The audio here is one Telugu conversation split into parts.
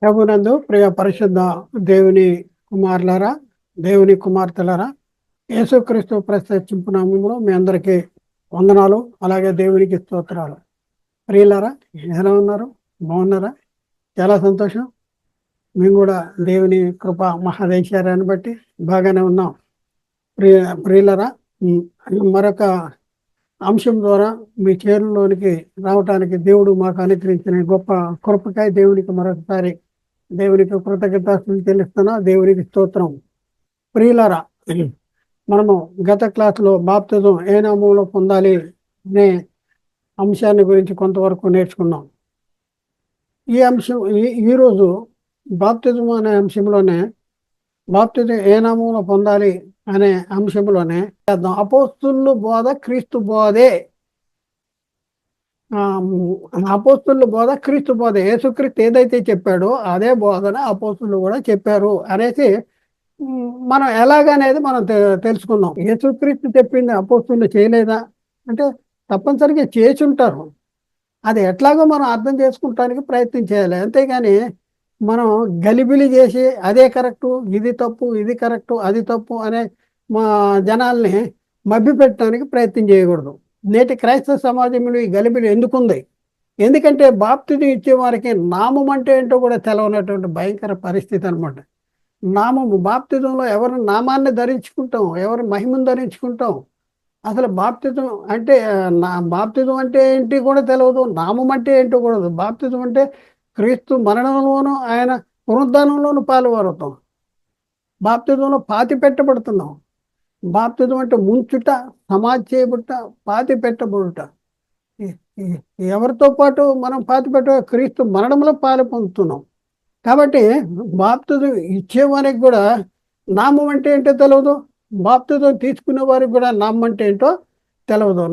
ప్రభునందు ప్రియ పరిశుద్ధ దేవుని కుమారులారా, దేవుని కుమార్తెలారా, యేసుక్రీస్తు ప్రత్యక్షింపు నామములో మీ అందరికీ వందనాలు. అలాగే దేవునికి స్తోత్రాలు. ప్రియులారా, ఎలా ఉన్నారు? బాగున్నారా? చాలా సంతోషం. మేము కూడా దేవుని కృప మహాదేశారాన్ని బట్టి బాగానే ఉన్నాం. ప్రియులారా, మరొక అంశం ద్వారా మీ చేరులోనికి రావటానికి దేవుడు మాకు అనుగ్రహించిన గొప్ప కృపకాయ దేవునికి మరొకసారి దేవునికి కృతజ్ఞతాస్తులు చెల్లిస్తున్నా. దేవునికి స్తోత్రం. ప్రియులారా, మనము గత క్లాసులో బాప్తిజం ఏ నామంలో పొందాలి అనే అంశాన్ని గురించి కొంతవరకు నేర్చుకున్నాం. ఈ అంశం ఈరోజు బాప్తిజం అనే అంశంలోనే, బాప్తిజం ఏ నామంలో పొందాలి అనే అంశంలోనే చేద్దాం. అపోస్తులు బోధ క్రీస్తు బోధే. అపోస్తుల బోధ క్రీస్తు బోధ. యేసుక్రీస్తు ఏదైతే చెప్పాడో అదే బోధన అపోస్తులు కూడా చెప్పారు అనేసి మనం ఎలాగనేది మనం తెలుసుకున్నాం. యేసుక్రీస్తు చెప్పింది అపోస్తులు చేయలేదా అంటే తప్పనిసరిగా చేసి ఉంటారు. అది ఎట్లాగో మనం అర్థం చేసుకుంటానికి ప్రయత్నం చేయాలి. అంతేగాని మనం గలిబిలి చేసి అదే కరెక్టు, ఇది తప్పు, ఇది కరెక్టు, అది తప్పు అనే మా జనాల్ని మభ్యపెట్టడానికి ప్రయత్నం చేయకూడదు. నేటి క్రైస్తవ సమాజంలో ఈ గలిబిలి ఎందుకుంది? ఎందుకంటే బాప్తిజం ఇచ్చే వారికి నామం అంటే ఏంటో కూడా తెలవనటువంటి భయంకర పరిస్థితి అనమాట. నామము, బాప్తిజంలో ఎవరి నామాన్ని ధరించుకుంటాం, ఎవరి మహిమను ధరించుకుంటాం. అసలు బాప్తిజం అంటే బాప్తిజం అంటే ఏంటి కూడా తెలియదు, నామం అంటే ఏంటో కూడా. బాప్తిజం అంటే క్రీస్తు మరణంలోనూ ఆయన పునరుద్ధానంలోనూ పాలువారుతాం. బాప్తిజంలో పాతి పెట్టబడుతున్నాం. బాప్తిజం అంటే ముంచుట, సమాధి చేయబుట్ట, పాతి పెట్టబడుట. ఎవరితో పాటు మనం పాతి పెట్ట క్రీస్తు మరణంలో పాలు పొందుతున్నాం. కాబట్టి బాప్తిజం ఇచ్చేవారికి కూడా నామం అంటే ఏంటో తెలియదు, బాప్తిజం తీసుకునే వారికి కూడా నామం అంటే ఏంటో తెలియదు.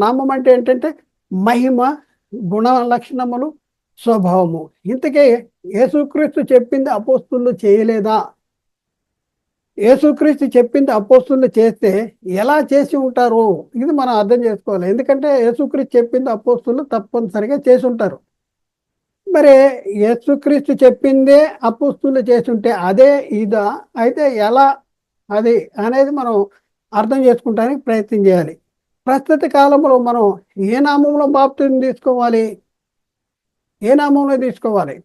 నామం అంటే ఏంటంటే మహిమ, గుణ లక్షణములు, స్వభావము. ఇంతకీ యేసుక్రీస్తు చెప్పింది అపోస్తులు చేయలేదా? యేసుక్రీస్తు చెప్పింది అపోస్తులు చేస్తే ఎలా చేసి ఉంటారు? ఇది మనం అర్థం చేసుకోవాలి. ఎందుకంటే యేసుక్రీస్తు చెప్పింది అపోస్తులు తప్పనిసరిగా చేసి ఉంటారు. మరి యేసుక్రీస్తు చెప్పిందే అపోస్తులు చేసి ఉంటే అదే ఇదా? అయితే ఎలా అది అనేది మనం అర్థం చేసుకోవడానికి ప్రయత్నం చేయాలి. ప్రస్తుత కాలంలో మనం ఏ నామంలో బాప్తిజం తీసుకోవాలి? ఏ నామంలో తీసుకోవాలి?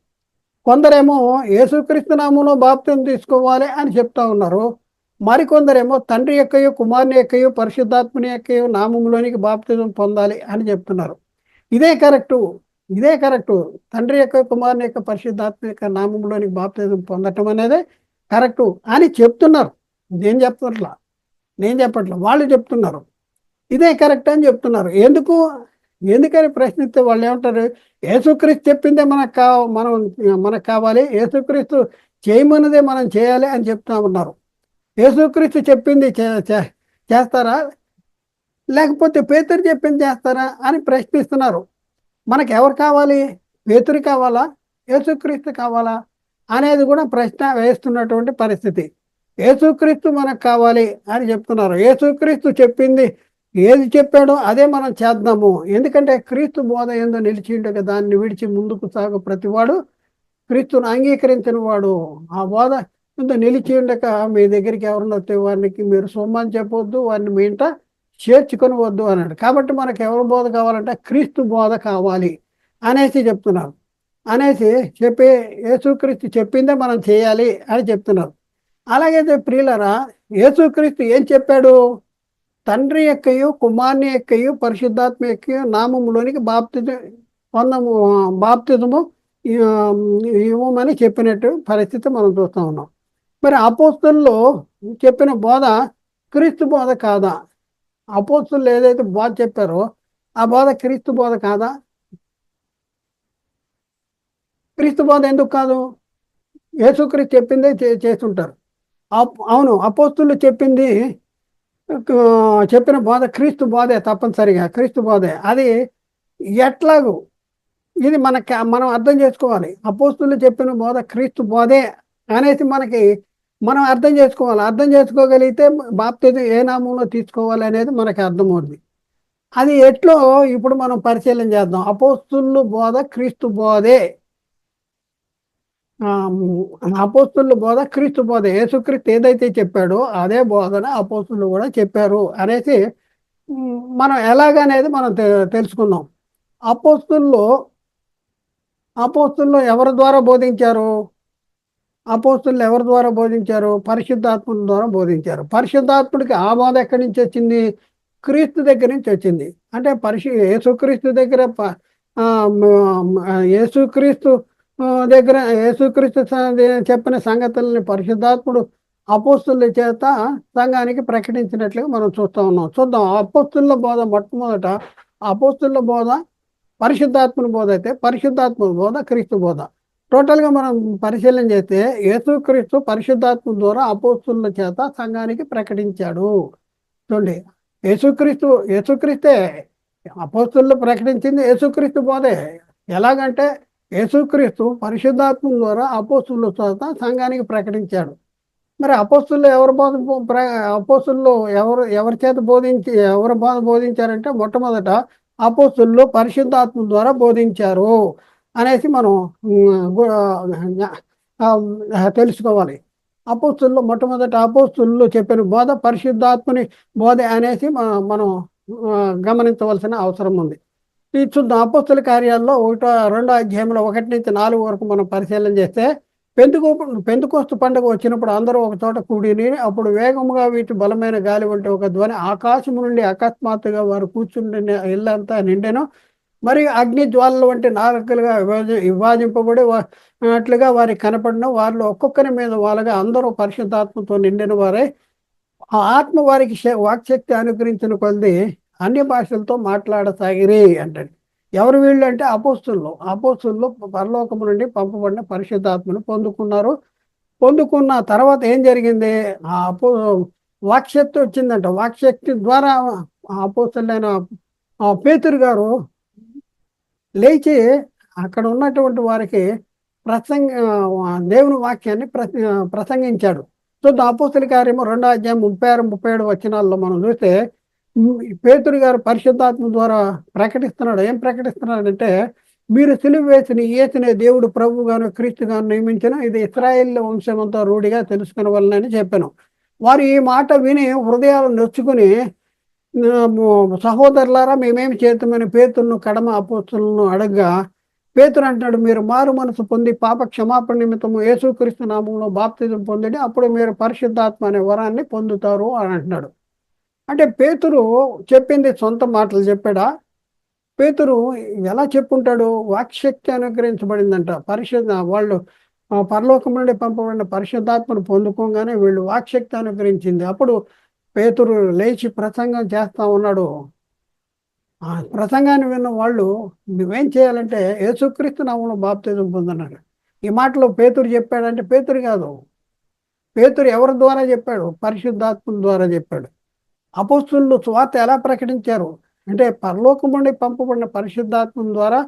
కొందరేమో యేసుక్రీస్తు నామంలో బాప్తిజం తీసుకోవాలి అని చెప్తా ఉన్నారు. మరికొందరేమో తండ్రి యొక్కయో, కుమారుని యొక్కయో, పరిశుద్ధాత్మని యొక్కయో నామంలోనికి బాప్తిజం పొందాలి అని చెప్తున్నారు. ఇదే కరెక్టు, ఇదే కరెక్టు. తండ్రి యొక్క, కుమారుని యొక్క, పరిశుద్ధాత్మ యొక్క నామంలోనికి బాప్తిజం పొందటం అనేది కరెక్టు అని చెప్తున్నారు. నేను చెప్పట్లా, వాళ్ళు చెప్తున్నారు. ఇదే కరెక్ట్ అని చెప్తున్నారు. ఎందుకని ప్రశ్నిస్తే వాళ్ళు ఏమంటారు? యేసుక్రీస్తు చెప్పిందే మనకు కావాలి, యేసుక్రీస్తు చేయమన్నదే మనం చేయాలి అని చెప్తా ఉన్నారు. యేసుక్రీస్తు చెప్పింది చేస్తారా, లేకపోతే పేతురు చెప్పింది చేస్తారా అని ప్రశ్నిస్తున్నారు. మనకు ఎవరు కావాలి? పేతురు కావాలా, యేసుక్రీస్తు కావాలా అనేది కూడా ప్రశ్న వేస్తున్నటువంటి పరిస్థితి. యేసుక్రీస్తు మనకు కావాలి అని చెప్తున్నారు. యేసుక్రీస్తు చెప్పింది ఏది చెప్పాడో అదే మనం చేద్దాము. ఎందుకంటే క్రీస్తు బోధ ఏందో నిలిచి ఉండగా దాన్ని విడిచి ముందుకు సాగు ప్రతివాడు క్రీస్తును అంగీకరించిన వాడు. ఆ బోధ ఎంతో నిలిచి ఉండక మీ దగ్గరికి ఎవరిని వస్తే వారికి మీరు సొమ్మని చెప్పవద్దు, వారిని మీ ఇంట చేర్చుకొని వద్దు అన్నాడు. కాబట్టి మనకు ఎవరి బోధ కావాలంటే క్రీస్తు బోధ కావాలి అనేసి చెప్తున్నారు. అనేసి చెప్పి యేసుక్రీస్తు చెప్పిందే మనం చేయాలి అని చెప్తున్నారు. అలాగైతే ప్రియులరా, యేసుక్రీస్తు ఏం చెప్పాడు? తండ్రి యొక్కయు, కుమారుని యొక్కయు, పరిశుద్ధాత్మ యొక్కయు నామములోనికి బాప్తిజము ఇవ్వమని చెప్పినట్టు పరిస్థితి మనం చూస్తూ ఉన్నాం. మరి అపోస్తుల్లో చెప్పిన బోధ క్రీస్తు బోధ కాదా? అపోస్తులు ఏదైతే బోధ చెప్పారో ఆ బోధ క్రీస్తు బోధ కాదా? క్రీస్తు బోధ ఎందుకు కాదు? యేసుక్రీస్తు చెప్పిందే చేస్తుంటారు. అవును, అపోస్తులు చెప్పిన బోధ క్రీస్తు బోధే, తప్పనిసరిగా క్రీస్తు బోధే. అది ఎట్లాగూ ఇది మనం అర్థం చేసుకోవాలి. అపోస్తులు చెప్పిన బోధ క్రీస్తు బోధే అనేసి మనం అర్థం చేసుకోవాలి. అర్థం చేసుకోగలిగితే బాప్తిజం ఏ నామంలో తీసుకోవాలి అనేది మనకి అర్థమవుతుంది. అది ఎట్లో ఇప్పుడు మనం పరిశీలన చేద్దాం. అపోస్తులు బోధ క్రీస్తు బోధే. అపోస్తుల బోధ క్రీస్తు బోధ. యేసుక్రీస్తు ఏదైతే చెప్పాడో అదే బోధన అపోస్తులు కూడా చెప్పారు అనేసి మనం ఎలాగనేది మనం తెలుసుకున్నాం. అపోస్తుల్లో అపోస్తుల్లో ఎవరి ద్వారా బోధించారు? అపోస్తులు ఎవరి ద్వారా బోధించారు? పరిశుద్ధాత్ముల ద్వారా బోధించారు. పరిశుద్ధాత్ముడికి ఆ బోధ ఎక్కడి నుంచి వచ్చింది? క్రీస్తు దగ్గర నుంచి వచ్చింది. అంటే యేసుక్రీస్తు దగ్గర యేసుక్రీస్తు దగ్గర యేసుక్రీస్తు చెప్పిన సంగతుల్ని పరిశుద్ధాత్ముడు అపోస్తుల చేత సంఘానికి ప్రకటించినట్లుగా మనం చూస్తూ ఉన్నాం. చూద్దాం. అపోస్తుల బోధ మొట్టమొదట అపోస్తుల బోధ పరిశుద్ధాత్మని బోధ అయితే, పరిశుద్ధాత్మ బోధ క్రీస్తు బోధ. టోటల్గా మనం పరిశీలన చేస్తే యేసుక్రీస్తు పరిశుద్ధాత్మ ద్వారా అపోస్తుల చేత సంఘానికి ప్రకటించాడు. చూడండి, యేసుక్రీస్తే అపోస్తులు ప్రకటించింది యేసుక్రీస్తు బోధే. ఎలాగంటే యేసుక్రీస్తు పరిశుద్ధాత్మ ద్వారా అపోస్తుల చేత సంఘానికి ప్రకటించాడు. మరి అపోస్తులు అపోస్తులు ఎవరి చేత ఎవరు బోధించారంటే మొట్టమొదట అపోస్తులు పరిశుద్ధాత్మ ద్వారా బోధించారు అనేసి మనం తెలుసుకోవాలి. అపోస్తులు మొట్టమొదట అపోస్తులు చెప్పిన బోధ పరిశుద్ధాత్మని బోధ అనేసి మనం గమనించవలసిన అవసరం ఉంది. ఈ చూద్దాం. అపోస్తుల కార్యాల్లో 2వ అధ్యాయంలో 1 నుంచి 4 వరకు మనం పరిశీలన చేస్తే, పెంతెకోస్తు పండుగ వచ్చినప్పుడు అందరూ ఒక చోట కూడిని, అప్పుడు వేగముగా వీటి బలమైన గాలి వంటి ఒక ధ్వని ఆకాశము నుండి అకస్మాత్తుగా వారు కూర్చుండిన ఇల్లంతా నిండెను. మరియు అగ్ని జ్వాలల వంటి నాలుకలుగా విభాజింపబడి అట్లుగా వారికి కనపడిన వారిలో ఒక్కొక్కరి మీద వాళ్ళగా అందరూ పరిశుద్ధాత్మతో నిండిన వారే ఆ ఆత్మ వారికి వాక్శక్తి అనుగ్రహించిన కొద్ది అన్య భాషలతో మాట్లాడసాగిరి అంటాడు. ఎవరు వీళ్ళు అంటే అపోస్తులు పరలోకము నుండి పంపబడిన పరిశుద్ధాత్మను పొందుకున్నారు. పొందుకున్న తర్వాత ఏం జరిగింది? వాక్శక్తి వచ్చిందంట. వాక్శక్తి ద్వారా అపోస్తులైన పేతురు గారు లేచి అక్కడ ఉన్నటువంటి వారికి దేవుని వాక్యాన్ని ప్రసంగించాడు. చూద్దాం. అపోస్తుల కార్యము 2వ అధ్యాయం 36-37 వచనాల్లో మనం చూస్తే పేతురు గారు పరిశుద్ధాత్మ ద్వారా ప్రకటిస్తున్నాడు. ఏం ప్రకటిస్తున్నాడంటే, మీరు సిలువ వేసిన యేసునే దేవుడు ప్రభువుగాను క్రీస్తుగాను నియమించిన, ఇది ఇశ్రాయేల్ వంశమంతా రూఢిగా తెలుసుకునవలనని చెప్పాను. వారు ఈ మాట విని హృదయాలు నొచ్చుకుని, సహోదరులారా మేమేమి చేద్దామని పేతురును కడమ అపోస్తులను అడగగా, పేతురు అంటున్నాడు, మీరు మారు మనసు పొంది పాప క్షమాపణ నిమిత్తము యేసుక్రీస్తు నామంలో బాప్తిజం పొందండి, అప్పుడు మీరు పరిశుద్ధాత్మ అనే వరాన్ని పొందుతారు అని అంటున్నాడు. అంటే పేతురు చెప్పింది సొంత మాటలు చెప్పాడా? పేతురు ఎలా చెప్పుంటాడు? వాక్శక్తి అనుగ్రహించబడిందంట. వాళ్ళు పరలోకం నుండి పంపబడిన పరిశుద్ధాత్మను పొందుకోగానే వీళ్ళు వాక్శక్తి అనుగ్రహించింది. అప్పుడు పేతురు లేచి ప్రసంగం చేస్తా ఉన్నాడు. ఆ ప్రసంగాన్ని విన్న వాళ్ళు నువ్వేం చేయాలంటే యేసుక్రీస్తు నామములో బాప్తిజం పొందన్నారు. ఈ మాటలో పేతురు చెప్పాడంటే పేతురు కాదు. పేతురు ఎవరి ద్వారా చెప్పాడు? పరిశుద్ధాత్మ ద్వారా చెప్పాడు. అపోస్తులు సువార్త ఎలా ప్రకటించారు అంటే పరలోకం నుండి పంపబడిన పరిశుద్ధాత్మ ద్వారా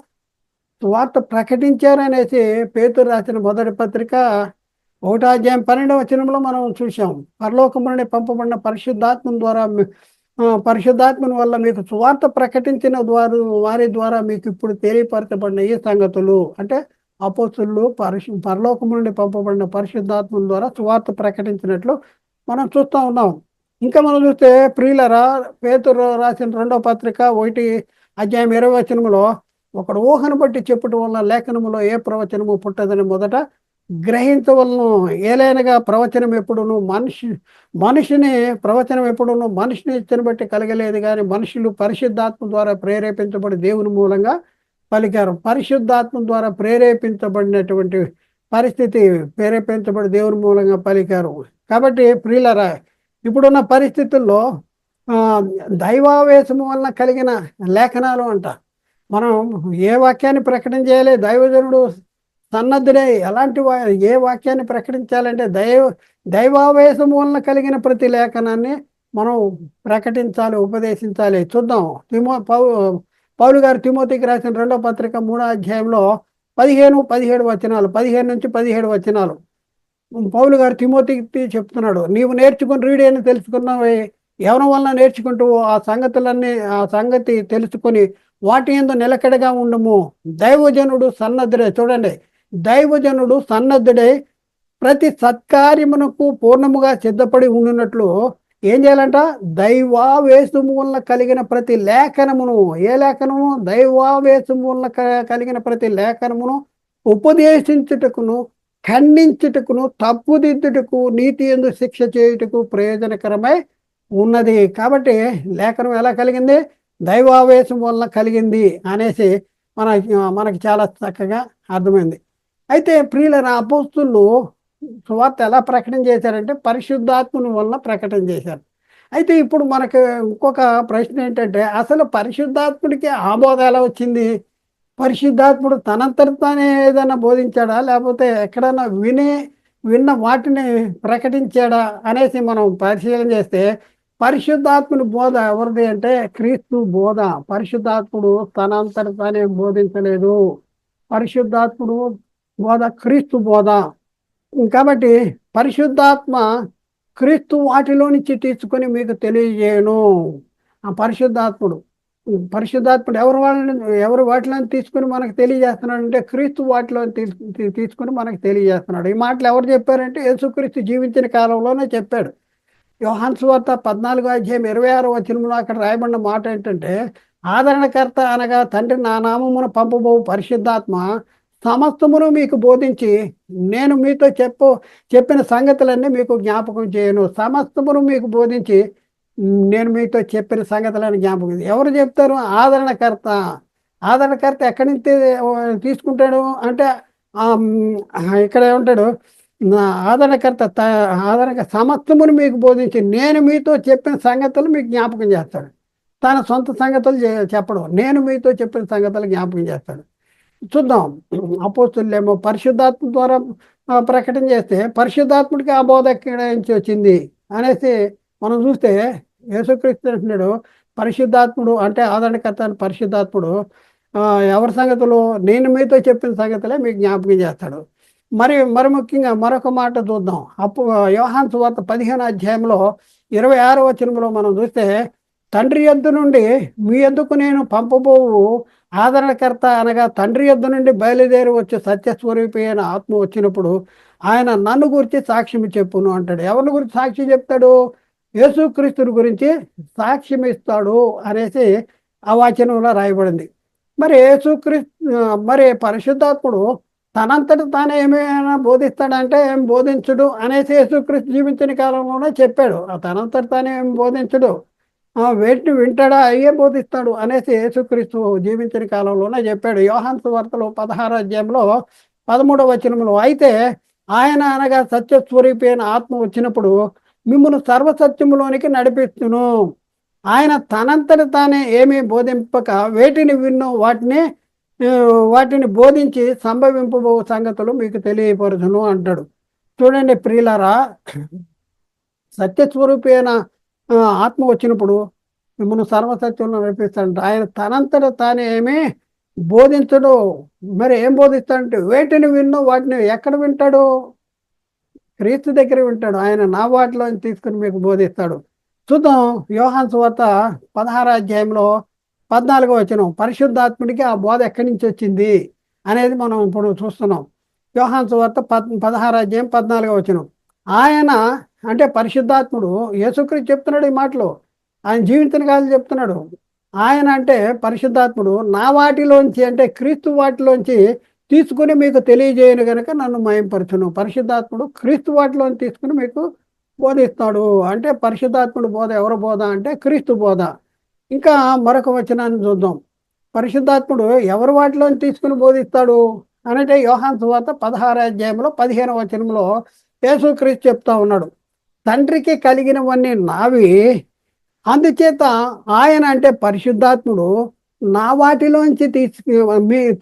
సువార్త ప్రకటించారనేసి పేతురు రాసిన మొదటి పత్రిక 1వ అధ్యాయం 12వ వచనంలో మనం చూసాం. పరలోకం నుండి పంపబడిన పరిశుద్ధాత్మ ద్వారా పరిశుద్ధాత్మని వల్ల మీకు సువార్త ప్రకటించిన వారి ద్వారా మీకు ఇప్పుడు తెలియపరచబడిన ఈ సంగతులు అంటే అపోస్తులు పరలోకం నుండి పంపబడిన పరిశుద్ధాత్మ ద్వారా సువార్త ప్రకటించినట్లు మనం చూస్తూ ఉన్నాం. ఇంకా మనం చూస్తే ప్రియులరా, పేతురు రాసిన 2వ పత్రిక 1వ అధ్యాయం 20వ వచనంలో, ఒకడు ఊహను బట్టి చెప్పుట వల్ల లేఖనములో ఏ ప్రవచనము పుట్టదని మొదట గ్రహించవలను. ఏలైనగా ప్రవచనం ఎప్పుడును మనిషిని ఇచ్చని బట్టి కలగలేదు, కానీ మనుషులు పరిశుద్ధాత్మ ద్వారా ప్రేరేపించబడి దేవుని మూలంగా పలికారు. పరిశుద్ధాత్మ ద్వారా ప్రేరేపించబడినటువంటి పరిస్థితి, ప్రేరేపించబడి దేవుని మూలంగా పలికారు. కాబట్టి ప్రియులరా, ఇప్పుడున్న పరిస్థితుల్లో దైవావేశము వలన కలిగిన లేఖనాలు అంట. మనం ఏ వాక్యాన్ని ప్రకటన చేయాలి? దైవజనుడు సన్నద్ధుడే. ఏ వాక్యాన్ని ప్రకటించాలంటే దైవావేశము వలన కలిగిన ప్రతి లేఖనాన్ని మనం ప్రకటించాలి, ఉపదేశించాలి. చూద్దాం. పౌలు గారు తిమోతికి రాసిన 2వ పత్రిక 3వ అధ్యాయంలో 15-17 వచనాలు, 15 నుంచి 17 వచనాలు పౌలు గారు తిమోతికి చెప్తున్నాడు. నీవు నేర్చుకుని రీడేని తెలుసుకున్నావే, ఎవరి వలన నేర్చుకుంటూ ఆ సంగతి తెలుసుకొని వాటి యందు నిలకడగా ఉండము. దైవజనుడు సన్నద్ధుడే. చూడండి, దైవజనుడు సన్నద్ధుడై ప్రతి సత్కార్యమునకు పూర్ణముగా సిద్ధపడి ఉండినట్లు ఏం చేయాలంట? దైవావేశము వలన కలిగిన ప్రతి లేఖనమును, ఏ లేఖనము? దైవావేశము వలన కలిగిన ప్రతి లేఖనమును ఉపదేశించుటకును, ఖండించుటకును, తప్పుదిద్దుటకు, నీతి యందు శిక్ష చేయుటకు ప్రయోజనకరమై ఉన్నది. కాబట్టి లేఖనం ఎలా కలిగింది? దైవావేశం వలన కలిగింది అనేసి మనకి చాలా చక్కగా అర్థమైంది. అయితే ప్రియులైన అపోస్తులు సువార్త ఎలా ప్రకటన చేశారంటే పరిశుద్ధాత్మని వలన ప్రకటన చేశారు. అయితే ఇప్పుడు మనకు ఇంకొక ప్రశ్న ఏంటంటే, అసలు పరిశుద్ధాత్ముడికి ఆమోదం ఎలా వచ్చింది? పరిశుద్ధాత్ముడు తనంతట తానే ఏదైనా బోధించాడా, లేకపోతే ఎక్కడన్నా విన్న వాటిని ప్రకటించాడా అనేసి మనం పరిశీలన చేస్తే, పరిశుద్ధాత్ముని బోధ ఎవరిది అంటే క్రీస్తు బోధ. పరిశుద్ధాత్ముడు తనంతట తానే బోధించలేదు. పరిశుద్ధాత్ముడు బోధ క్రీస్తు బోధ. కాబట్టి పరిశుద్ధాత్మ క్రీస్తు వాటిలో నుంచి తీసుకొని మీకు తెలియజేయను. ఆ పరిశుద్ధాత్ముడు ఎవరు వాటిలో తీసుకుని మనకు తెలియజేస్తున్నాడు అంటే క్రీస్తు వాటిలో తీసుకుని మనకు తెలియజేస్తున్నాడు. ఈ మాటలు ఎవరు చెప్పారంటే యేసుక్రీస్తు జీవించిన కాలంలోనే చెప్పాడు. యోహాను సువార్త 14:26 అక్కడ రాయబడిన మాట ఏంటంటే, ఆదరణకర్త అనగా తండ్రి నా నామమున పంపబోవు పరిశుద్ధాత్మ సమస్తమును మీకు బోధించి నేను మీతో చెప్పిన సంగతులన్నీ మీకు జ్ఞాపకం చేయను. సమస్తమును మీకు బోధించి నేను మీతో చెప్పిన సంగతులని జ్ఞాపకం. ఎవరు చెప్తారు? ఆదరణకర్త. ఆదరణకర్త ఎక్కడి నుంచి తీసుకుంటాడు అంటే ఇక్కడ ఏమంటాడు? ఆదరణ సమస్తమును మీకు బోధించి నేను మీతో చెప్పిన సంగతులు మీకు జ్ఞాపకం చేస్తాడు. తన సొంత సంగతులు చెప్పడం, నేను మీతో చెప్పిన సంగతులు జ్ఞాపకం చేస్తాడు. చూద్దాం. అపోస్తులేమో పరిశుద్ధాత్మ ద్వారా ప్రకటన చేస్తే పరిశుద్ధాత్ముడికి ఆ బోధ ఎక్కడ నుంచి వచ్చింది అనేసి మనం చూస్తే యేసుక్రీస్తు అంటున్నాడు పరిశుద్ధాత్ముడు అంటే ఆదరణకర్త పరిశుద్ధాత్ముడు ఎవరి సంగతులు? నేను మీతో చెప్పిన సంగతులే మీకు జ్ఞాపకం చేస్తాడు. మరి ముఖ్యంగా మరొక మాట చూద్దాం. యోహాను సువార్త 15 26 మనం చూస్తే, తండ్రి యొద్ద నుండి మీ యొద్దకు నేను పంపబోవు ఆదరణకర్త అనగా తండ్రి యొద్ద నుండి బయలుదేరి వచ్చే సత్యస్వరూపి అయిన ఆత్మ వచ్చినప్పుడు ఆయన నన్ను గురించి సాక్ష్యం చెప్పును అంటాడు. ఎవరిని గురించి సాక్ష్యం చెప్తాడు? యేసుక్రీస్తుని గురించి సాక్ష్యం ఇస్తాడు అనేసి ఆ వచనంలో రాయబడింది. మరి పరిశుద్ధాత్ముడు తనంతట తానే ఏమైనా బోధిస్తాడంటే ఏం బోధించుడు అనేసి యేసుక్రీస్తు జీవించిన కాలంలోనే చెప్పాడు. తనంతట తానే ఏం బోధించుడు, వేటిని వింటాడా అయ్యే బోధిస్తాడు అనేసి యేసుక్రీస్తు జీవించిన కాలంలోనే చెప్పాడు. యోహాను సువార్తలో 16:13 అయితే ఆయన అనగా సత్యస్వరూపి అయిన ఆత్మ వచ్చినప్పుడు మిమ్మల్ని సర్వసత్యములోనికి నడిపిస్తును. ఆయన తనంతట తానే ఏమీ బోధింపక వేటిని విన్నో వాటిని బోధించి సంభవింపబో సంగతులు మీకు తెలియపరచును అంటాడు. చూడండి ప్రియులారా, సత్యస్వరూపి అయిన ఆత్మ వచ్చినప్పుడు మిమ్మల్ని సర్వసత్యంలో నడిపిస్తాడంట. ఆయన తనంతట తానే ఏమీ బోధించడు. మరి ఏం బోధిస్తాడంటే వేటిని విన్నో వాటిని ఎక్కడ వింటాడు? క్రీస్తు దగ్గర వింటాడు. ఆయన నా వాటిలో తీసుకుని మీకు బోధిస్తాడు. చూద్దాం. యోహాను సువార్త 16:14 పరిశుద్ధాత్ముడికి ఆ బోధ ఎక్కడి నుంచి వచ్చింది అనేది మనం ఇప్పుడు చూస్తున్నాం. యోహాను సువార్త 16:14 ఆయన అంటే పరిశుద్ధాత్ముడు యేసుక్రీస్తు చెప్తున్నాడు ఈ మాటలు. ఆయన జీవించిన కాలం చెప్తున్నాడు. ఆయన అంటే పరిశుద్ధాత్ముడు నా వాటిలోంచి అంటే క్రీస్తు వాటిలోంచి తీసుకుని మీకు తెలియజేయను కనుక నన్ను మయంపరచును. పరిశుద్ధాత్ముడు క్రీస్తు వాటిలోంచి తీసుకుని మీకు బోధిస్తాడు. అంటే పరిశుద్ధాత్ముడు బోధ ఎవరి బోధ అంటే క్రీస్తు బోధ. ఇంకా మరొక వచనాన్ని చూద్దాం. పరిశుద్ధాత్ముడు ఎవరి వాటిలోంచి తీసుకుని బోధిస్తాడు అంటే యోహాను సువార్త 16:15 యేసుక్రీస్తు చెప్తా ఉన్నాడు, తండ్రికి కలిగినవన్నీ నావి, అందుచేత ఆయన అంటే పరిశుద్ధాత్ముడు నా వాటిలోంచి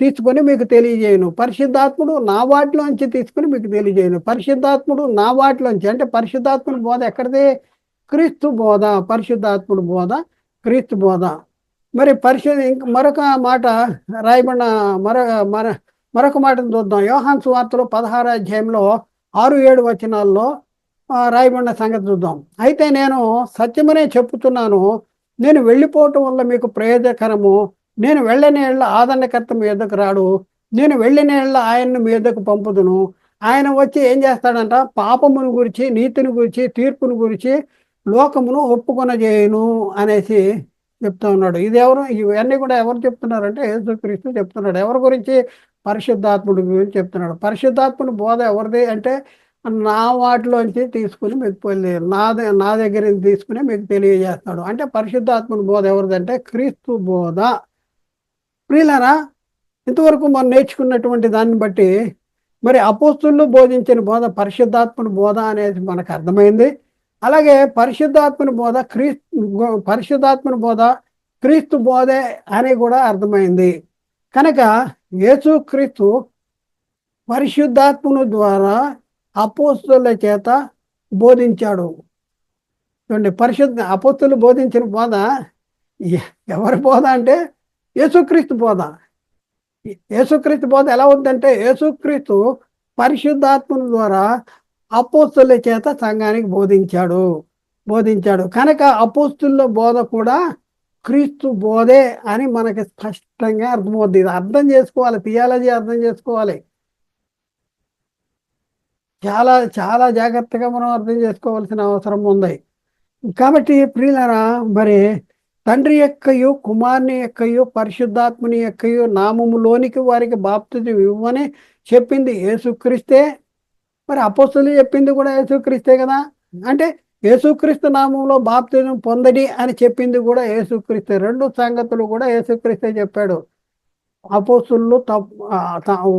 తీసుకొని మీకు తెలియజేయను. పరిశుద్ధాత్ముడు నా వాటిలోంచి తీసుకుని మీకు తెలియజేయను. పరిశుద్ధాత్ముడు నా వాటిలోంచి అంటే పరిశుద్ధాత్ముడు బోధ ఎక్కడిది? క్రీస్తు బోధ. పరిశుద్ధాత్ముడు బోధ క్రీస్తు బోధ. మరి మరొక మాట రాయబడిన మరొక మాటను చూద్దాం. యోహాను సువార్తలో 16:6-7 రాయబడిన సంగతి చూద్దాం. అయితే నేను సత్యమనే చెప్పుతున్నాను, నేను వెళ్ళిపోవటం వల్ల మీకు ప్రయోజనకరము, నేను వెళ్ళని ఆదరణకర్త మీ ఎద్దకు రాడు, నేను వెళ్ళిన యెడల ఆయన్ను మీ యొద్దకు పంపుదును. ఆయన వచ్చి ఏం చేస్తాడంట? పాపమును గురించి, నీతిని గురించి, తీర్పును గురించి లోకమును ఒప్పుకొనజేయును అనేసి చెప్తా ఉన్నాడు. ఇది ఎవరు? ఇవన్నీ కూడా ఎవరు చెప్తున్నారంటే యేసుక్రీస్తు చెప్తున్నాడు. ఎవరి గురించి? పరిశుద్ధాత్ముడి గురించి చెప్తున్నాడు. పరిశుద్ధాత్ముడి బోధ ఎవరిది అంటే, నా వాటిలోంచి తీసుకుని మీకు నా దగ్గర నుంచి తీసుకుని మీకు తెలియజేస్తాడు. అంటే పరిశుద్ధాత్ముడి బోధ ఎవరిదంటే క్రీస్తు బోధ. ప్రియులారా, ఇంతవరకు మనం నేర్చుకున్నటువంటి దాన్ని బట్టి మరి అపోస్తులు బోధించిన బోధ పరిశుద్ధాత్మని బోధ అనేది మనకు అర్థమైంది. అలాగే పరిశుద్ధాత్మని బోధ క్రీస్తు బోధే అని కూడా అర్థమైంది. కనుక యేసుక్రీస్తు పరిశుద్ధాత్మను ద్వారా అపోస్తుల చేత బోధించాడు. చూడండి, అపోస్తులు బోధించిన బోధ ఎవరి బోధ అంటే యేసుక్రీస్తు బోధ. యేసుక్రీస్తు బోధ ఎలా ఉందంటే, యేసుక్రీస్తు పరిశుద్ధాత్మను ద్వారా అపోస్తుల చేత సంఘానికి బోధించాడు. కనుక అపోస్తుల బోధ కూడా క్రీస్తు బోధే అని మనకి స్పష్టంగా అర్థమవుద్ది. ఇది అర్థం చేసుకోవాలి, థియాలజీ అర్థం చేసుకోవాలి. చాలా చాలా జాగ్రత్తగా మనం అర్థం చేసుకోవాల్సిన అవసరం ఉంది. కాబట్టి ప్రియులారా, మరి తండ్రి యొక్కయు కుమారుని యొక్కయు పరిశుద్ధాత్మని యొక్కయు నామములోనికి వారికి బాప్తిజం ఇవ్వమని చెప్పింది యేసుక్రీస్తే. మరి అపోస్తులు చెప్పింది కూడా యేసుక్రీస్తే కదా. అంటే యేసుక్రీస్తు నామంలో బాప్తిజం పొందడి అని చెప్పింది కూడా యేసుక్రీస్తే. రెండు సంగతులు కూడా యేసుక్రీస్తే చెప్పాడు. అపోస్తులు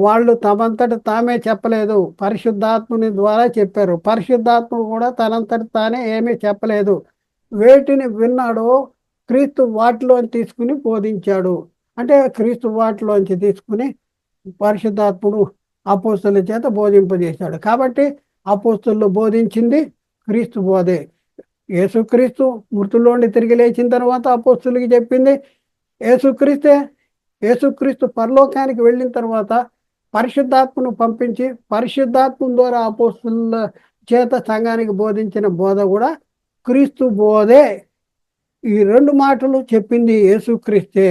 వాళ్ళు తమంతట తామే చెప్పలేదు, పరిశుద్ధాత్ముని ద్వారా చెప్పారు. పరిశుద్ధాత్మ కూడా తనంతట తానే ఏమీ చెప్పలేదు. వేటిని విన్నాడో క్రీస్తు వాటిలోంచి తీసుకుని బోధించాడు. అంటే క్రీస్తు వాటిలోంచి తీసుకుని పరిశుద్ధాత్ముడు అపోస్తుల చేత బోధింపజేశాడు. కాబట్టి అపోస్తులు బోధించింది క్రీస్తు బోధే. యేసుక్రీస్తు మృతుల్లోండి తిరిగి లేచిన తర్వాత అపోస్తులకి చెప్పింది యేసుక్రీస్తే. యేసుక్రీస్తు పరలోకానికి వెళ్ళిన తర్వాత పరిశుద్ధాత్మను పంపించి పరిశుద్ధాత్మ ద్వారా అపోస్తుల చేత సంఘానికి బోధించిన బోధ కూడా క్రీస్తు బోధే. ఈ రెండు మాటలు చెప్పింది యేసుక్రీస్తే.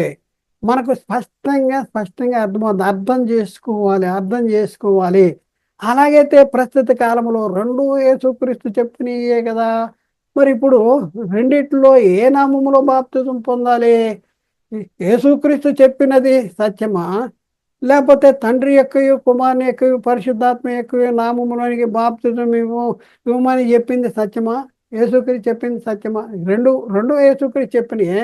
మనకు స్పష్టంగా అర్థం చేసుకోవాలి. అలాగైతే ప్రస్తుత కాలంలో రెండు యేసుక్రీస్తు చెప్పినయే కదా. మరి ఇప్పుడు రెండిట్లో ఏ నామములో బాప్తిజం పొందాలి? యేసుక్రీస్తు చెప్పినది సత్యమా, లేకపోతే తండ్రి యొక్కయు కుమారుని యొక్కయు పరిశుద్ధాత్మ యొక్కయు నామములోనికి బాప్తిజం ఇవ్వమని చెప్పింది సత్యమా, యేసుక్రీస్తు చెప్పింది సత్యమా? రెండు యేసుక్రీస్తు చెప్పినయే.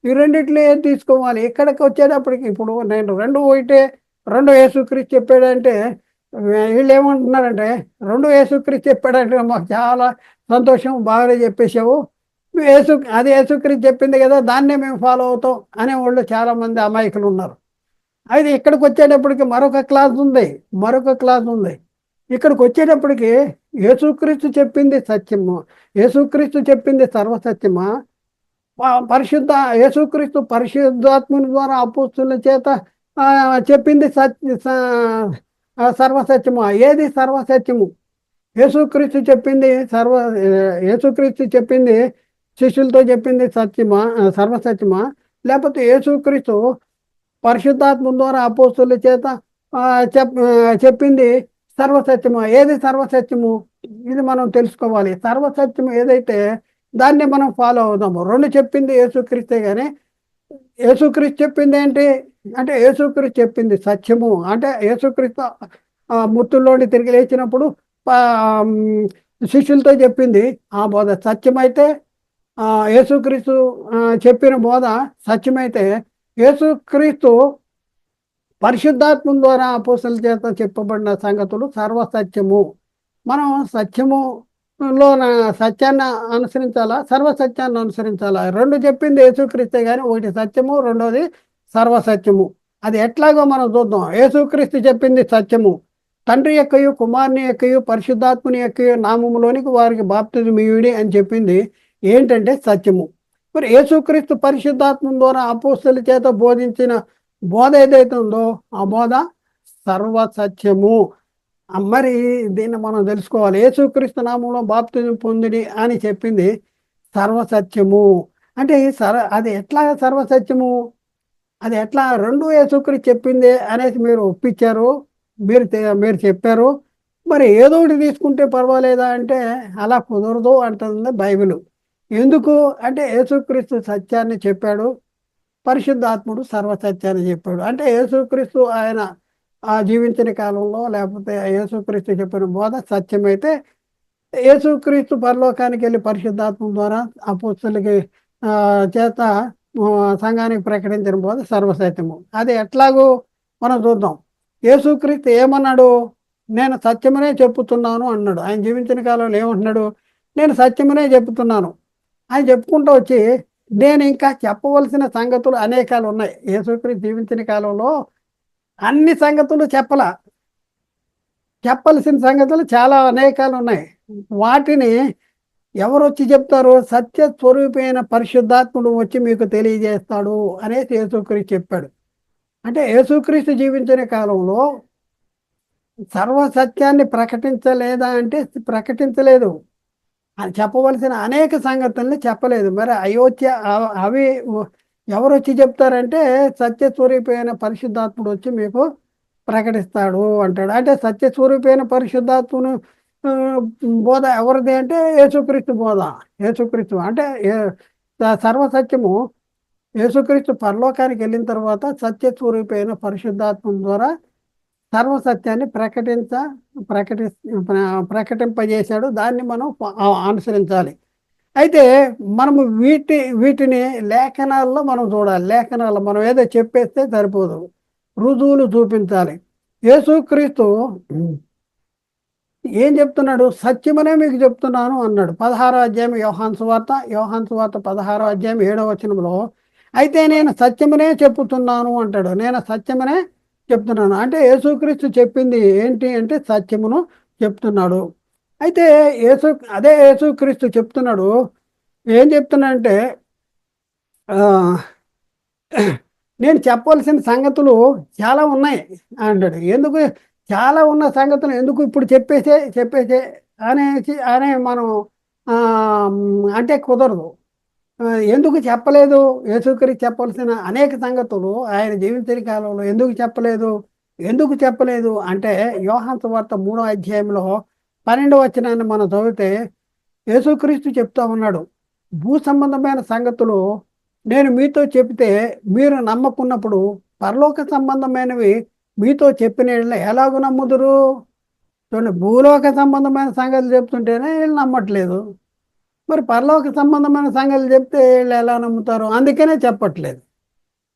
ఈ రెండిట్లో ఏది తీసుకోవాలి? ఇక్కడికి వచ్చేటప్పటికి ఇప్పుడు నేను రెండు యేసుక్రీస్తు చెప్పాడంటే వీళ్ళు ఏమంటున్నారంటే, రెండు యేసుక్రీస్తు చెప్పాడంటే మాకు చాలా సంతోషం, బాగానే చెప్పేసావు, అది యేసుక్రీస్తు చెప్పింది కదా, దాన్నే మేము ఫాలో అవుతాం అనే వాళ్ళు చాలామంది అమాయకులు ఉన్నారు. అయితే ఇక్కడికి వచ్చేటప్పటికి మరొక క్లాస్ ఉంది. ఇక్కడికి వచ్చేటప్పటికి యేసుక్రీస్తు చెప్పింది సత్యము, యేసుక్రీస్తు చెప్పింది సర్వసత్యమా, యేసుక్రీస్తు పరిశుద్ధాత్ముని ద్వారా అపోస్తుల చేత చెప్పింది సర్వసత్యమా? ఏది సర్వసత్యము? యేసుక్రీస్తు చెప్పింది శిష్యులతో చెప్పింది సర్వసత్యమా, లేకపోతే యేసుక్రీస్తు పరిశుద్ధాత్మ ద్వారా అపోస్తుల చేత చెప్పింది సర్వసత్యమా? ఏది సర్వసత్యము? ఇది మనం తెలుసుకోవాలి. సర్వసత్యము ఏదైతే దాన్ని మనం ఫాలో అవుదాము. రెండు చెప్పింది యేసుక్రీస్తే. కానీ యేసుక్రీస్తు చెప్పింది ఏంటి అంటే, యేసుక్రీస్తు చెప్పింది సత్యము. అంటే యేసుక్రీస్తు మృతుల్లోని తిరిగి లేచినప్పుడు శిష్యులతో చెప్పింది ఆ బోధ సత్యమైతే, యేసుక్రీస్తు చెప్పిన బోధ సత్యమైతే, యేసుక్రీస్తు పరిశుద్ధాత్మ ద్వారా అపోస్తుల చేత చెప్పబడిన సంగతులు సర్వసత్యము. మనం సత్యములో సత్యాన్ని అనుసరించాలా, సర్వసత్యాన్ని అనుసరించాలా? రెండు చెప్పింది యేసుక్రీస్తే కానీ ఒకటి సత్యము, రెండోది సర్వసత్యము. అది ఎట్లాగో మనం చూద్దాం. యేసుక్రీస్తు చెప్పింది సత్యము, తండ్రి యొక్కయు కుమారుని యొక్కయు పరిశుద్ధాత్ముని యొక్కయు నామములోనికి వారికి బాప్తిజం ఇవ్వుడి అని చెప్పింది ఏంటంటే సత్యము. మరి యేసుక్రీస్తు పరిశుద్ధాత్మ ద్వారా అపోస్తుల చేత బోధించిన బోధ ఏదైతే ఉందో ఆ బోధ సర్వసత్యము. మరి దీన్ని మనం తెలుసుకోవాలి. యేసుక్రీస్తు నామంలో బాప్తిజం పొందిడి అని చెప్పింది సర్వసత్యము. అంటే అది ఎట్లా సర్వసత్యము అది ఎట్లా రెండు యేసుక్రీస్తు చెప్పిందే అనేసి మీరు ఒప్పించారు, మీరు చెప్పారు. మరి ఏదో ఒకటి తీసుకుంటే పర్వాలేదా అంటే అలా కుదరదు అంటుంది బైబిల్. ఎందుకు అంటే యేసుక్రీస్తు సత్యాన్ని చెప్పాడు, పరిశుద్ధాత్ముడు సర్వసత్యాన్ని చెప్పాడు. అంటే యేసుక్రీస్తు ఆయన జీవించిన కాలంలో లేకపోతే యేసుక్రీస్తు చెప్పిన బోధ సత్యమైతే, యేసుక్రీస్తు పరలోకానికి వెళ్ళి పరిశుద్ధాత్మ ద్వారా అపోస్తలులకి చేత సంఘానికి ప్రకటించిన బోధ సర్వసత్యము. అది ఎట్లాగో మనం చూద్దాం. యేసుక్రీస్తు ఏమన్నాడు? నేను సత్యమనే చెప్పుతున్నాను అన్నాడు. ఆయన జీవించిన కాలంలో ఏమంటున్నాడు? నేను సత్యమనే చెప్తున్నాను అని చెప్పుకుంటూ వచ్చి, నేను ఇంకా చెప్పవలసిన సంగతులు అనేకాలు ఉన్నాయి. యేసుక్రీస్తు జీవించిన కాలంలో అన్ని సంగతులు చెప్పవలసిన సంగతులు చాలా అనేకాలు ఉన్నాయి. వాటిని ఎవరు వచ్చి చెప్తారు? సత్య స్వరూపైన పరిశుద్ధాత్ముడు వచ్చి మీకు తెలియజేస్తాడు అనేసి యేసుక్రీస్తు చెప్పాడు. అంటే యేసుక్రీస్తు జీవించిన కాలంలో సర్వసత్యాన్ని ప్రకటించలేదా అంటే ప్రకటించలేదు. అని చెప్పవలసిన అనేక సంగతుల్ని చెప్పలేదు. మరి అవి ఎవరు వచ్చి చెప్తారంటే సత్యస్వరూపైన పరిశుద్ధాత్ముడు వచ్చి మీకు ప్రకటిస్తాడు అంటాడు. అంటే సత్యస్వరూపైన పరిశుద్ధాత్మును బోధ ఎవరిది అంటే యేసుక్రీస్తు బోధ. యేసుక్రీస్తు అంటే సర్వసత్యము యేసుక్రీస్తు పరలోకానికి వెళ్ళిన తర్వాత సత్యస్వరూపైన పరిశుద్ధాత్మ ద్వారా సర్వసత్యాన్ని ప్రకటి ప్రకటింపజేశాడు. దాన్ని మనం అనుసరించాలి. అయితే మనము వీటిని లేఖనాల్లో మనం చూడాలి. లేఖనాల్లో మనం ఏదో చెప్పేస్తే సరిపోదు, రుజువులు చూపించాలి. యేసుక్రీస్తు ఏం చెప్తున్నాడు? సత్యమనే మీకు చెప్తున్నాను అన్నాడు. 16వ అధ్యాయం యోహాను సువార్త 16వ అధ్యాయం 7వ వచనంలో, అయితే నేను సత్యమనే చెప్తున్నాను అంటాడు. నేను సత్యమనే చెప్తున్నాను అంటే యేసుక్రీస్తు చెప్పింది ఏంటి అంటే సత్యమును చెప్తున్నాడు. అయితే అదే యేసుక్రీస్తు చెప్తున్నాడు. ఏం చెప్తున్నాడంటే నేను చెప్పవలసిన సంగతులు చాలా ఉన్నాయి అంటాడు. ఎందుకు చాలా ఉన్న సంగతులు ఎందుకు ఇప్పుడు చెప్పేసే అనే మనం అంటే కుదరదు. ఎందుకు చెప్పలేదు? యేసుక్రీస్తు చెప్పవలసిన అనేక సంగతులు ఆయన జీవించిన కాలంలో ఎందుకు చెప్పలేదు అంటే యోహాను సువార్త 3వ అధ్యాయంలో 12వ వచనాన్ని మనం చదివితే యేసుక్రీస్తు చెప్తా ఉన్నాడు, భూ సంబంధమైన సంగతులు నేను మీతో చెబితే మీరు నమ్మకున్నప్పుడు పరలోక సంబంధమైనవి మీతో చెప్పిన ఎలాగూ నమ్ముదురు? చూడండి, భూలోక సంబంధమైన సంగతులు చెప్తుంటేనే వీళ్ళు నమ్మట్లేదు. మరి పరలోక సంబంధమైన సంగతులు చెప్తే వీళ్ళు ఎలా నమ్ముతారు? అందుకనే చెప్పట్లేదు.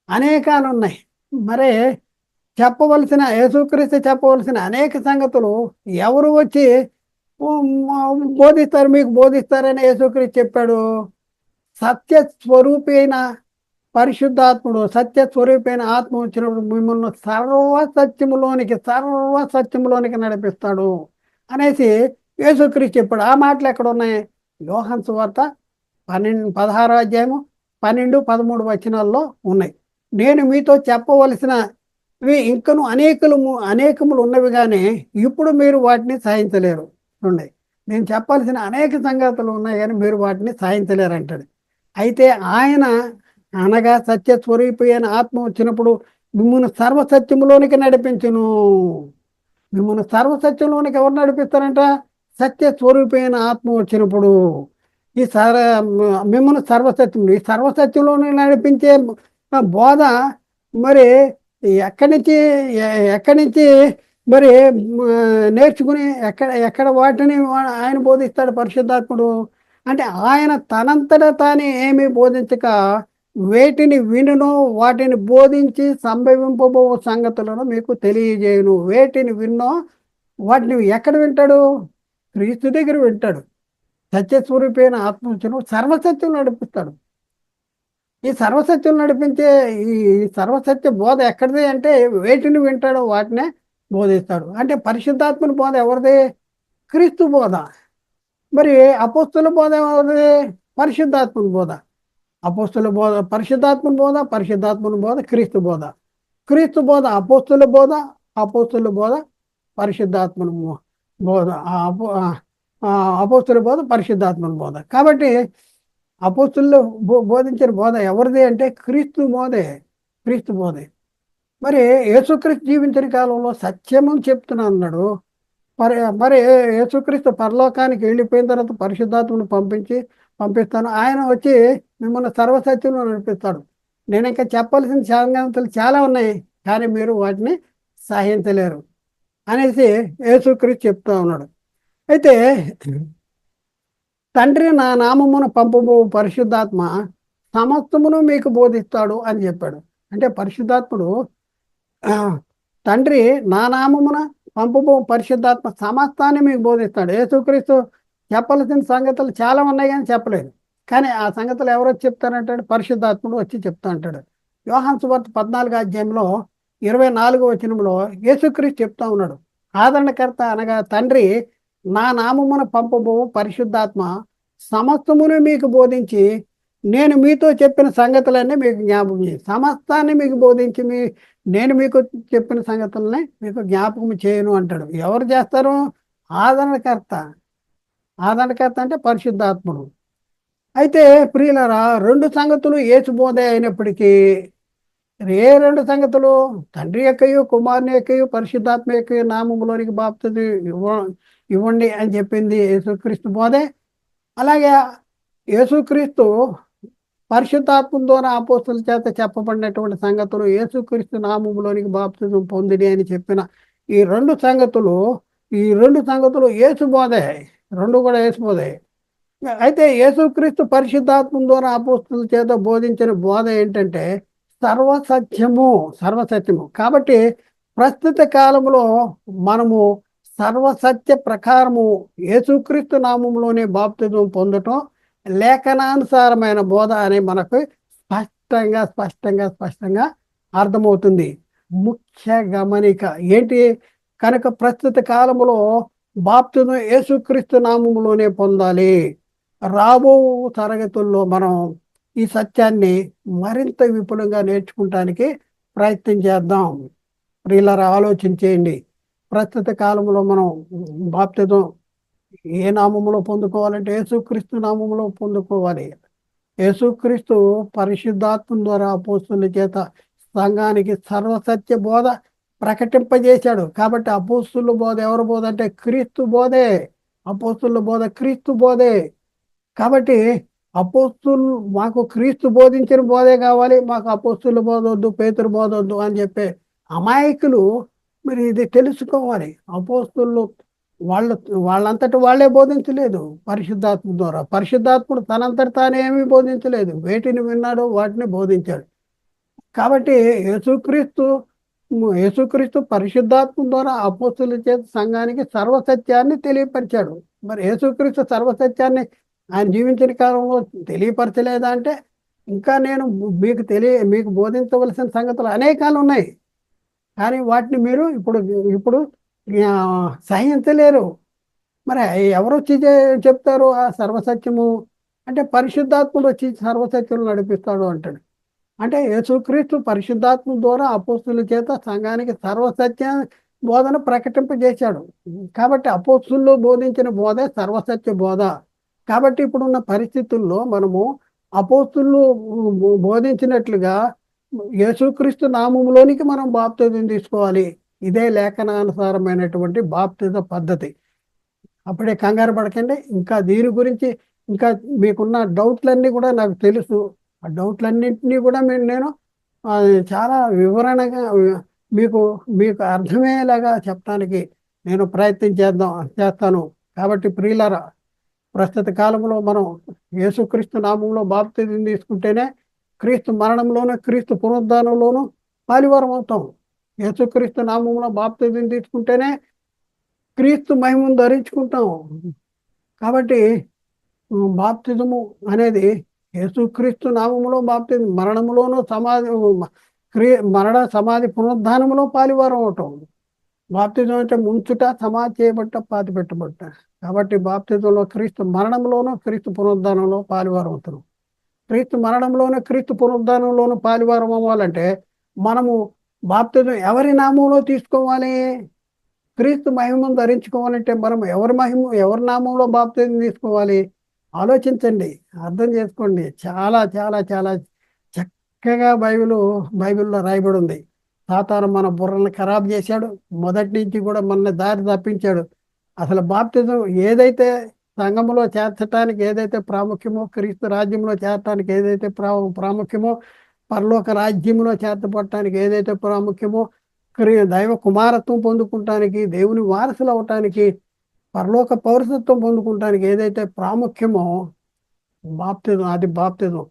అనేకాలు ఉన్నాయి. మరి యేసుక్రీస్తు చెప్పవలసిన అనేక సంగతులు ఎవరు వచ్చి మీకు బోధిస్తారని యేసుక్రీస్తు చెప్పాడు. సత్యస్వరూపైన పరిశుద్ధాత్ముడు, సత్యస్వరూపైన ఆత్మ వచ్చినప్పుడు మిమ్మల్ని సర్వసత్యములోనికి నడిపిస్తాడు అనేసి యేసుక్రీస్తు చెప్పాడు. ఆ మాటలు ఎక్కడ ఉన్నాయి? యోహాను సువార్త 16వ అధ్యాయము 12, 13 వచనాల్లో ఉన్నాయి. నేను మీతో చెప్పవలసినవి ఇంకను అనేకములు ఉన్నవి, కానీ ఇప్పుడు మీరు వాటిని సహించలేరు. చూడండి, నేను చెప్పాల్సిన అనేక సంగతులు ఉన్నాయి కానీ మీరు వాటిని సహించలేరు అంటాడు. అయితే ఆయన అనగా సత్యస్వరూపైన ఆత్మ వచ్చినప్పుడు మిమ్మల్ని సర్వసత్యములోనికి నడిపించును. మిమ్మల్ని సర్వసత్యంలోనికి ఎవరు నడిపిస్తారంట? సత్యస్వరూపైన ఆత్మ వచ్చినప్పుడు మిమ్మల్ని ఈ సర్వసత్యంలోనే నడిపించే బోధ మరి ఎక్కడి నుంచి మరి నేర్చుకుని ఎక్కడ వాటిని ఆయన బోధిస్తాడు పరిశుద్ధాత్ముడు అంటే ఆయన తనంతట తానే ఏమీ బోధించక వేటిని వినునో వాటిని బోధించి సంభవింపబో సంగతులను మీకు తెలియజేయును. వేటిని విన్నో వాటిని ఎక్కడ వింటాడు? క్రీస్తు దగ్గర వింటాడు. సత్యస్వరూపైన ఆత్మను సర్వసత్యం నడిపిస్తాడు. ఈ సర్వసత్యం నడిపించే ఈ సర్వసత్య బోధ ఎక్కడిది అంటే వేటిని వింటాడో వాటినే బోధిస్తాడు. అంటే పరిశుద్ధాత్మని బోధ ఎవరిది? క్రీస్తు బోధ. మరి అపోస్తుల బోధ ఎవరిది? పరిశుద్ధాత్మని బోధ. అపోస్తుల బోధ పరిశుద్ధాత్మని బోధ క్రీస్తు బోధ. క్రీస్తు బోధ అపోస్తుల బోధ, అపోస్తుల బోధ పరిశుద్ధాత్మని బోధ. అపోస్తుల బోధ పరిశుద్ధాత్మని బోధ. కాబట్టి అపోస్తులు బోధించిన బోధ ఎవరిది అంటే క్రీస్తు బోధే. క్రీస్తు బోధే. మరి యేసుక్రీస్తు జీవించిన కాలంలో సత్యము చెప్తున్నా అన్నాడు. మరి మరి యేసుక్రీస్తు పరలోకానికి వెళ్ళిపోయిన తర్వాత పరిశుద్ధాత్మను పంపిస్తాను. ఆయన వచ్చి మిమ్మల్ని సర్వసత్యంలో నడిపిస్తాడు. నేను ఇంకా చెప్పాల్సిన సంగతులు చాలా ఉన్నాయి, కానీ మీరు వాటిని సహించలేరు అనేసి యేసుక్రీస్తు చెప్తా ఉన్నాడు. అయితే తండ్రి నా నామమున పంపబో పరిశుద్ధాత్మ సమస్తమును మీకు బోధిస్తాడు అని చెప్పాడు. అంటే పరిశుద్ధాత్ముడు తండ్రి నా నామమున పంపబో పరిశుద్ధాత్మ సమస్తాన్ని మీకు బోధిస్తాడు. యేసుక్రీస్తు చెప్పాల్సిన సంగతులు చాలా ఉన్నాయి కానీ చెప్పలేదు. కానీ ఆ సంగతులు ఎవరు వచ్చి చెప్తారంటాడు? పరిశుద్ధాత్ముడు వచ్చి చెప్తా అంటాడు. యోహాను సువార్త 14వ అధ్యాయంలో 24వ వచనంలో యేసుక్రీస్తు చెప్తా ఉన్నాడు. ఆదరణకర్త అనగా తండ్రి నా నామమున పంపబో పరిశుద్ధాత్మ సమస్తమును మీకు బోధించి నేను మీతో చెప్పిన సంగతులన్నీ మీకు జ్ఞాపకం సమస్తాన్ని మీకు బోధించి నేను మీకు చెప్పిన సంగతులనే మీకు జ్ఞాపకం చేయను అంటాడు. ఎవరు చేస్తారు? ఆదరణకర్త. ఆదరణకర్త అంటే పరిశుద్ధాత్ముడు. అయితే ప్రియులరా, 2 సంగతులు యేసు బోధే అయినప్పటికీ ఏ 2 సంగతులు? తండ్రి యొక్కయు కుమారుని యొక్కయు పరిశుద్ధాత్మ యొక్కయు నామములోనికి బాప్తిజం ఇవ్వండి అని చెప్పింది యేసుక్రీస్తు బోధే. అలాగే యేసుక్రీస్తు పరిశుద్ధాత్మ ద్వారా అపోస్తుల చేత చెప్పబడినటువంటి సంగతులు యేసుక్రీస్తు నామములోనికి బాప్తిజం పొందిడి అని చెప్పిన ఈ 2 సంగతులు యేసు బోధే. 2 కూడా యేసు బోధే. అయితే యేసుక్రీస్తు పరిశుద్ధాత్మ ద్వారా అపోస్తుల చేత బోధించిన బోధ ఏంటంటే సర్వసత్యము. కాబట్టి ప్రస్తుత కాలంలో మనము సర్వసత్య ప్రకారము యేసుక్రీస్తు నామంలోనే బాప్తిజం పొందటం లేఖనానుసారమైన బోధ అని మనకు స్పష్టంగా అర్థమవుతుంది. ముఖ్య గమనిక ఏంటి కనుక? ప్రస్తుత కాలంలో బాప్తిజం యేసుక్రీస్తు నామంలోనే పొందాలి. రాబో తరగతుల్లో మనం ఈ సత్యాన్ని మరింత విపులంగా నేర్చుకుంటానికి ప్రయత్నం చేద్దాం. ప్రియులారా, ఆలోచించేయండి. ప్రస్తుత కాలంలో మనం బాప్తిజం ఏ నామములో పొందుకోవాలంటే యేసుక్రీస్తు నామములో పొందుకోవాలి. యేసుక్రీస్తు పరిశుద్ధాత్మ ద్వారా అపోస్తుల చేత సంఘానికి సర్వసత్య బోధ ప్రకటింపజేశాడు. కాబట్టి అపోస్తుల బోధ ఎవరి బోధ అంటే క్రీస్తు బోధే. అపోస్తుల బోధ క్రీస్తు బోధే. కాబట్టి మాకు క్రీస్తు బోధించిన బోధే కావాలి, మాకు అపోస్తుల బోధ వద్దు, పేతురు బోధ వద్దు అని చెప్పే అమాయకులు మరి ఇది తెలుసుకోవాలి. అపోస్తులు వాళ్ళంతటి వాళ్ళే బోధించలేదు పరిశుద్ధాత్మ ద్వారా. పరిశుద్ధాత్ముడు తనంతటి తానేమీ బోధించలేదు. వేటిని విన్నాడో వాటిని బోధించాడు. కాబట్టి యేసుక్రీస్తు పరిశుద్ధాత్మ ద్వారా అపోస్తుల చేత సంఘానికి సర్వసత్యాన్ని తెలియపరిచాడు. మరి యేసుక్రీస్తు సర్వసత్యాన్ని ఆయన జీవించిన కాలంలో తెలియపరచలేదా అంటే ఇంకా నేను మీకు బోధించవలసిన సంగతులు అనేకాలు ఉన్నాయి, కానీ వాటిని మీరు ఇప్పుడు సహించలేరు. మరి ఎవరు వచ్చి చెప్తారు ఆ సర్వసత్యము అంటే? పరిశుద్ధాత్ముడు వచ్చి సర్వసత్యం నడిపిస్తాడు అంటాడు. అంటే యేసుక్రీస్తు పరిశుద్ధాత్మ ద్వారా అపోస్తుల చేత సంఘానికి సర్వసత్య బోధన ప్రకటింపజేశాడు. కాబట్టి అపోస్తులు బోధించిన బోధే సర్వసత్య బోధ. కాబట్టి ఇప్పుడున్న పరిస్థితుల్లో మనము అపోస్తులు బోధించినట్లుగా యేసుక్రీస్తు నామములోనికి మనం బాప్తిజం తీసుకోవాలి. ఇదే లేఖనానుసారమైనటువంటి బాప్తిజ పద్ధతి. అప్పుడే కంగారు పడకండి. ఇంకా దీని గురించి ఇంకా మీకున్న డౌట్లన్నీ కూడా నాకు తెలుసు. ఆ డౌట్లన్నింటినీ కూడా నేను చాలా వివరణగా మీకు అర్థమయ్యేలాగా చెప్పడానికి నేను ప్రయత్నం చేస్తాను. కాబట్టి ప్రియులారా, ప్రస్తుత కాలంలో మనం యేసుక్రీస్తు నామంలో బాప్తిజం తీసుకుంటేనే క్రీస్తు మరణంలోనూ క్రీస్తు పునరుద్ధానంలోనూ పాలివారం అవుతాం. యేసుక్రీస్తు నామంలో బాప్తిజం తీసుకుంటేనే క్రీస్తు మహిమను ధరించుకుంటాం. కాబట్టి బాప్తిజము అనేది యేసుక్రీస్తు నామములో బాప్తిజం, మరణములోనూ మరణ సమాధి పునరుద్ధానములో పాలివారం అవటం. బాప్తిజం అంటే ముంచుట, సమాధి చేయబట్ట, పాతి పెట్టబట్ట. కాబట్టి బాప్తిజంలో క్రీస్తు మరణంలోనూ క్రీస్తు పునరుద్ధానంలో పాలివారం అవుతున్నాం. క్రీస్తు మరణంలోనూ క్రీస్తు పునరుద్ధానంలోనూ పాలివారం అవ్వాలంటే మనము బాప్తిజం ఎవరి నామంలో తీసుకోవాలి? క్రీస్తు మహిమను ధరించుకోవాలంటే మనం ఎవరి నామంలో బాప్తిజం తీసుకోవాలి? ఆలోచించండి, అర్థం చేసుకోండి. చాలా చాలా చాలా చక్కగా బైబిల్లో రాయబడి ఉంది. సాతాను మన బుర్రల్ని ఖరాబ్ చేశాడు. మొదటి నుంచి కూడా మన దారి తప్పించాడు. అసలు బాప్తిజం ఏదైతే సంఘములో చేర్చటానికి ఏదైతే ప్రాముఖ్యమో, క్రీస్తు రాజ్యంలో చేరటానికి ఏదైతే ప్రాముఖ్యమో, పరలోక రాజ్యంలో చేర్చబడటానికి ఏదైతే ప్రాముఖ్యమో, దైవ కుమారత్వం పొందుకుంటానికి, దేవుని వారసులు అవటానికి, పరలోక పౌరసత్వం పొందుకుంటానికి ఏదైతే ప్రాముఖ్యమో బాప్తిజం.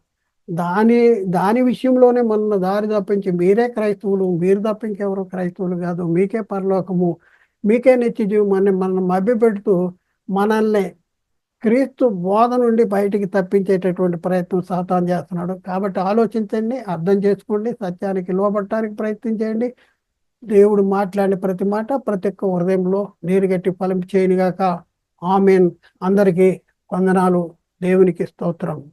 దాని దాని విషయంలోనే మన దారి తప్పించి మీరే క్రైస్తవులు, మీరు తప్పింకెవరు క్రైస్తవులు కాదు, మీకే పరలోకము, మీకే నిత్య జీవం అని మనం మభ్యపెడుతూ మనల్ని క్రీస్తు బోధ నుండి బయటికి తప్పించేటటువంటి ప్రయత్నం సాతాను చేస్తున్నాడు. కాబట్టి ఆలోచించండి, అర్థం చేసుకోండి, సత్యానికి లోబడటానికి ప్రయత్నం చేయండి. దేవుడు మాట్లాడిన ప్రతి మాట ప్రతి ఒక్క హృదయంలో నీరుగట్టి ఫలం చేయనిగాక. ఆమెన్. అందరికీ వందనాలు. దేవునికి స్తోత్రం.